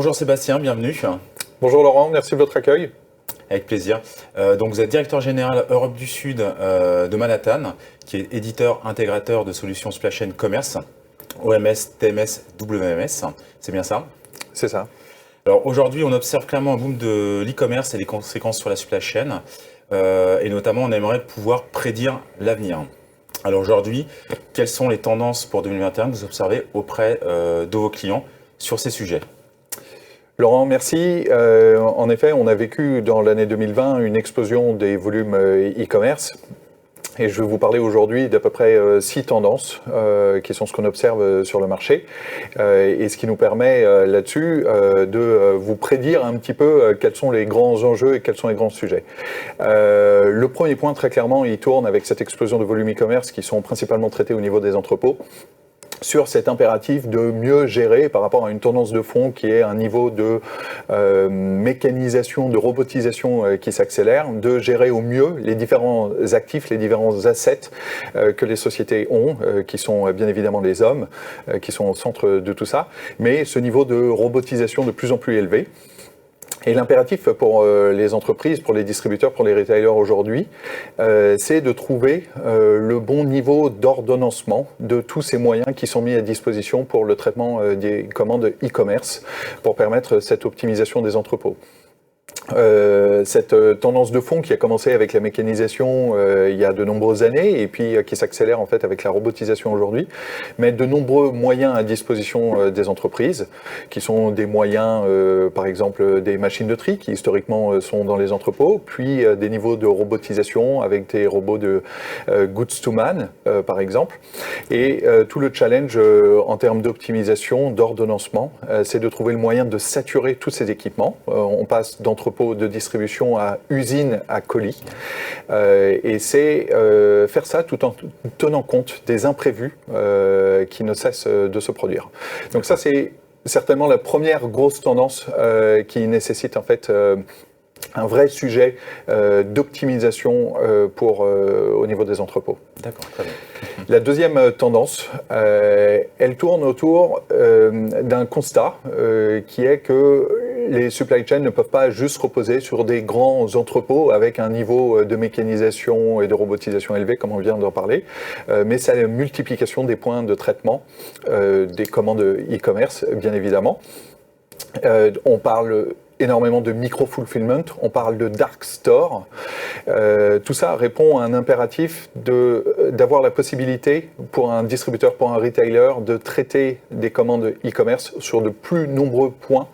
Bonjour Sébastien, bienvenue. Bonjour Laurent, merci de votre accueil. Avec plaisir. Donc vous êtes directeur général Europe du Sud de Manhattan, qui est éditeur intégrateur de solutions supply chain commerce, OMS, TMS, WMS. C'est bien ça? C'est ça. Alors aujourd'hui, on observe clairement un boom de l'e-commerce et les conséquences sur la supply chain. Et notamment, on aimerait pouvoir prédire l'avenir. Alors aujourd'hui, quelles sont les tendances pour 2021 que vous observez auprès de vos clients sur ces sujets? Laurent, merci. En effet, on a vécu dans l'année 2020 une explosion des volumes e-commerce. Et je vais vous parler aujourd'hui d'à peu près 6 tendances qui sont ce qu'on observe sur le marché et ce qui nous permet là-dessus de vous prédire un petit peu quels sont les grands enjeux et quels sont les grands sujets. Le premier point, très clairement, il tourne avec cette explosion de volumes e-commerce qui sont principalement traités au niveau des entrepôts, sur cet impératif de mieux gérer par rapport à une tendance de fond qui est un niveau de mécanisation, de robotisation qui s'accélère, de gérer au mieux les différents actifs, les différents assets que les sociétés ont, qui sont bien évidemment les hommes, qui sont au centre de tout ça, mais ce niveau de robotisation de plus en plus élevé. Et l'impératif pour les entreprises, pour les distributeurs, pour les retailers aujourd'hui, c'est de trouver le bon niveau d'ordonnancement de tous ces moyens qui sont mis à disposition pour le traitement des commandes e-commerce, pour permettre cette optimisation des entrepôts. Cette tendance de fond qui a commencé avec la mécanisation il y a de nombreuses années et puis qui s'accélère en fait avec la robotisation aujourd'hui, met de nombreux moyens à disposition des entreprises, qui sont des moyens, par exemple des machines de tri qui historiquement sont dans les entrepôts, puis des niveaux de robotisation avec des robots de goods to man, par exemple. Et tout le challenge en termes d'optimisation, d'ordonnancement, c'est de trouver le moyen de saturer tous ces équipements. On passe d'entrepôts de distribution à usine à colis. Et c'est faire ça tout en tenant compte des imprévus qui ne cessent de se produire. Donc ça, c'est certainement la première grosse tendance qui nécessite en fait un vrai sujet d'optimisation au niveau des entrepôts. D'accord, très bien. La deuxième tendance, elle tourne autour d'un constat qui est que les supply chains ne peuvent pas juste reposer sur des grands entrepôts avec un niveau de mécanisation et de robotisation élevé, comme on vient d'en parler, mais c'est la multiplication des points de traitement des commandes e-commerce, bien évidemment. On parle énormément de micro-fulfillment, on parle de dark store. Tout ça répond à un impératif d'avoir la possibilité pour un distributeur, pour un retailer, de traiter des commandes e-commerce sur de plus nombreux points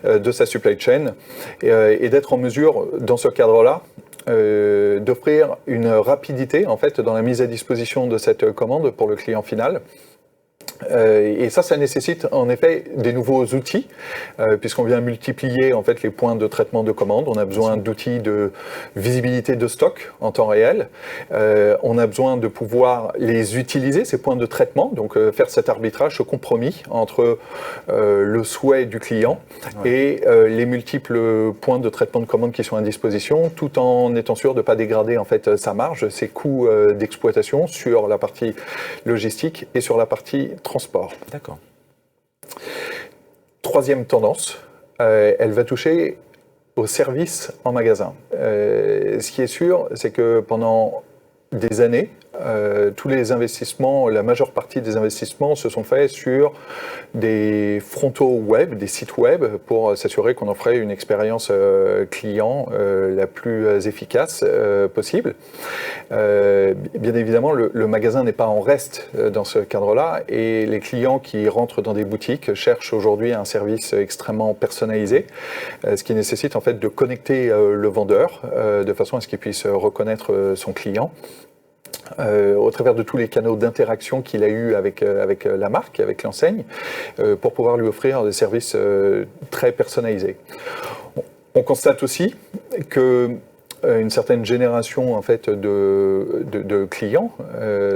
de sa supply chain et d'être en mesure, dans ce cadre-là, d'offrir une rapidité en fait dans la mise à disposition de cette commande pour le client final. Et ça nécessite en effet des nouveaux outils, puisqu'on vient multiplier en fait les points de traitement de commandes. On a besoin d'outils de visibilité de stock en temps réel. On a besoin de pouvoir les utiliser, ces points de traitement, donc faire cet arbitrage, ce compromis entre le souhait du client et les multiples points de traitement de commandes qui sont à disposition, tout en étant sûr de ne pas dégrader en fait sa marge, ses coûts d'exploitation sur la partie logistique et sur la partie transport. D'accord. Troisième tendance, elle va toucher aux services en magasin. Ce qui est sûr, c'est que pendant des années, tous les investissements, la majeure partie des investissements se sont faits sur des frontaux web, des sites web, pour s'assurer qu'on offrait une expérience client la plus efficace possible. Bien évidemment, le magasin n'est pas en reste dans ce cadre-là, et les clients qui rentrent dans des boutiques cherchent aujourd'hui un service extrêmement personnalisé, ce qui nécessite en fait de connecter le vendeur de façon à ce qu'il puisse reconnaître son client. Au travers de tous les canaux d'interaction qu'il a eu avec la marque, avec l'enseigne, pour pouvoir lui offrir des services très personnalisés. On constate aussi que une certaine génération en fait de clients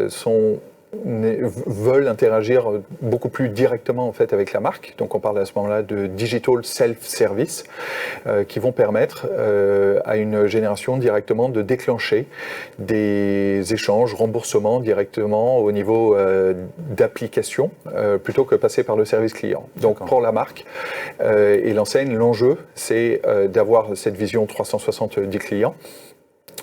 sont veulent interagir beaucoup plus directement en fait avec la marque. Donc on parle à ce moment-là de digital self-service qui vont permettre à une génération directement de déclencher des échanges, remboursements directement au niveau d'application plutôt que passer par le service client. Donc pour la marque et l'enseigne, l'enjeu c'est d'avoir cette vision 360 du client.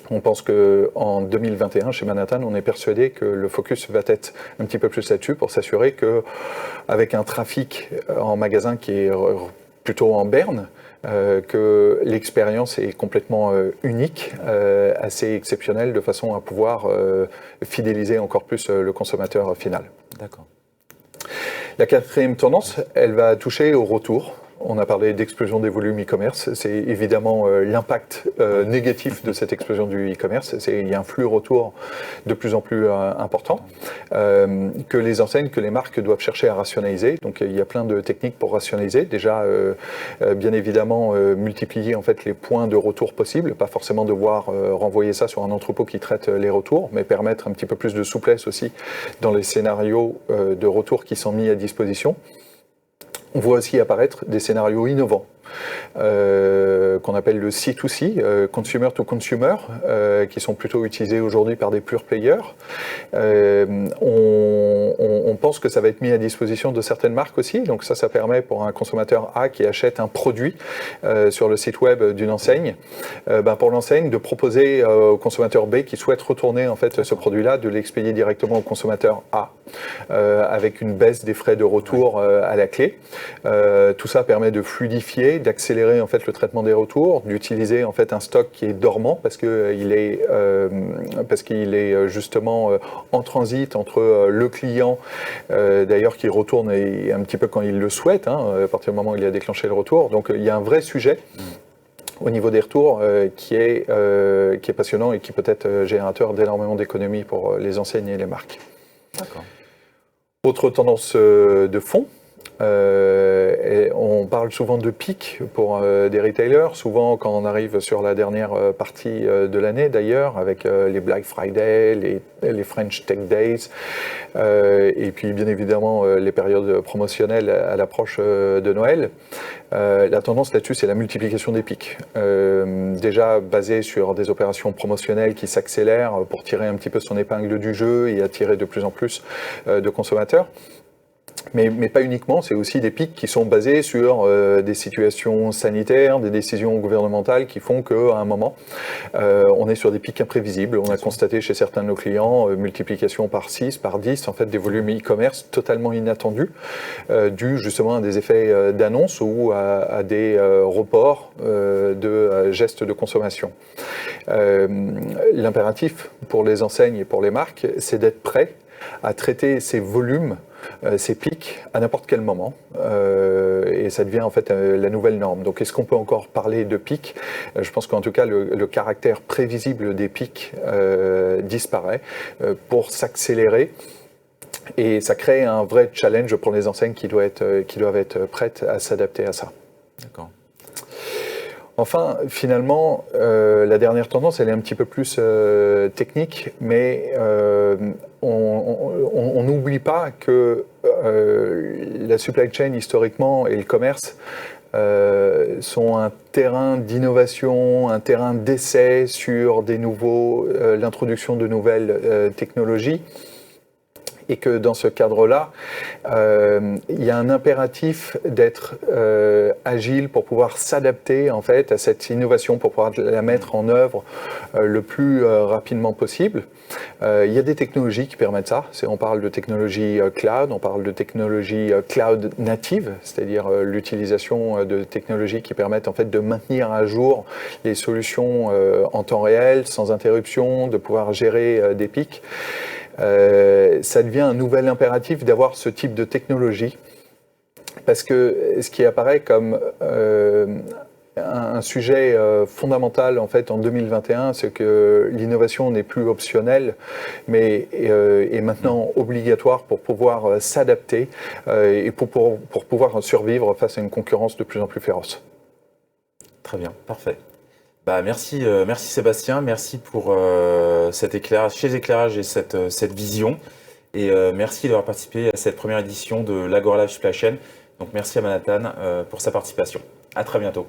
On pense qu'en 2021, chez Manhattan, on est persuadé que le focus va être un petit peu plus là-dessus pour s'assurer qu'avec un trafic en magasin qui est plutôt en berne, que l'expérience est complètement unique, assez exceptionnelle, de façon à pouvoir fidéliser encore plus le consommateur final. D'accord. La quatrième tendance, elle va toucher au retour. On a parlé d'explosion des volumes e-commerce. C'est évidemment l'impact négatif de cette explosion du e-commerce. Il y a un flux retour de plus en plus important que les enseignes, que les marques doivent chercher à rationaliser. Donc il y a plein de techniques pour rationaliser. Déjà, bien évidemment, multiplier en fait les points de retour possibles, pas forcément devoir renvoyer ça sur un entrepôt qui traite les retours, mais permettre un petit peu plus de souplesse aussi dans les scénarios de retour qui sont mis à disposition. On voit aussi apparaître des scénarios innovants qu'on appelle le C2C, Consumer to Consumer, qui sont plutôt utilisés aujourd'hui par des pure players. On pense que ça va être mis à disposition de certaines marques aussi, donc ça permet pour un consommateur A qui achète un produit sur le site web d'une enseigne, pour l'enseigne de proposer au consommateur B qui souhaite retourner en fait ce produit-là, de l'expédier directement au consommateur A, avec une baisse des frais de retour à la clé. Tout ça permet de fluidifier, d'accélérer en fait le traitement des retours, d'utiliser en fait un stock qui est dormant parce qu'il est justement en transit entre le client, d'ailleurs qui retourne un petit peu quand il le souhaite, à partir du moment où il a déclenché le retour. Donc il y a un vrai sujet au niveau des retours qui est passionnant et qui peut être générateur d'énormément d'économies pour les enseignes et les marques. D'accord. Autre tendance de fond. On parle souvent de pic pour des retailers, souvent quand on arrive sur la dernière partie de l'année d'ailleurs, avec les Black Friday, les French Tech Days, et puis bien évidemment les périodes promotionnelles à l'approche de Noël. La tendance là-dessus, c'est la multiplication des pics. Déjà basée sur des opérations promotionnelles qui s'accélèrent pour tirer un petit peu son épingle du jeu et attirer de plus en plus de consommateurs. Mais pas uniquement, c'est aussi des pics qui sont basés sur des situations sanitaires, des décisions gouvernementales qui font qu'à un moment, on est sur des pics imprévisibles. On a constaté chez certains de nos clients multiplication par 6, par 10, en fait des volumes e-commerce totalement inattendus, dus justement à des effets d'annonce ou à des reports de gestes de consommation. L'impératif pour les enseignes et pour les marques, c'est d'être prêt à traiter ces volumes, ces pics à n'importe quel moment, et ça devient en fait la nouvelle norme. Donc est-ce qu'on peut encore parler de pics ? Je pense qu'en tout cas le caractère prévisible des pics disparaît pour s'accélérer, et ça crée un vrai challenge pour les enseignes qui doivent être prêtes à s'adapter à ça. D'accord. Enfin, finalement, la dernière tendance, elle est un petit peu plus technique, mais on n'oublie pas que la supply chain, historiquement, et le commerce sont un terrain d'innovation, un terrain d'essai sur l'introduction de nouvelles technologies. Et que dans ce cadre-là, il y a un impératif d'être agile pour pouvoir s'adapter en fait à cette innovation, pour pouvoir la mettre en œuvre le plus rapidement possible. Il y a des technologies qui permettent ça. On parle de technologie cloud, on parle de technologie cloud native, c'est-à-dire l'utilisation de technologies qui permettent en fait de maintenir à jour les solutions en temps réel, sans interruption, de pouvoir gérer des pics. Ça devient un nouvel impératif d'avoir ce type de technologie, parce que ce qui apparaît comme un sujet fondamental en fait en 2021, c'est que l'innovation n'est plus optionnelle, mais est maintenant obligatoire pour pouvoir s'adapter et pour pouvoir survivre face à une concurrence de plus en plus féroce. Très bien, parfait. Merci Sébastien, merci pour ces éclairages et cette vision. Et merci d'avoir participé à cette première édition de l'Agora Live Supply Chain. Donc merci à Manhattan pour sa participation. À très bientôt.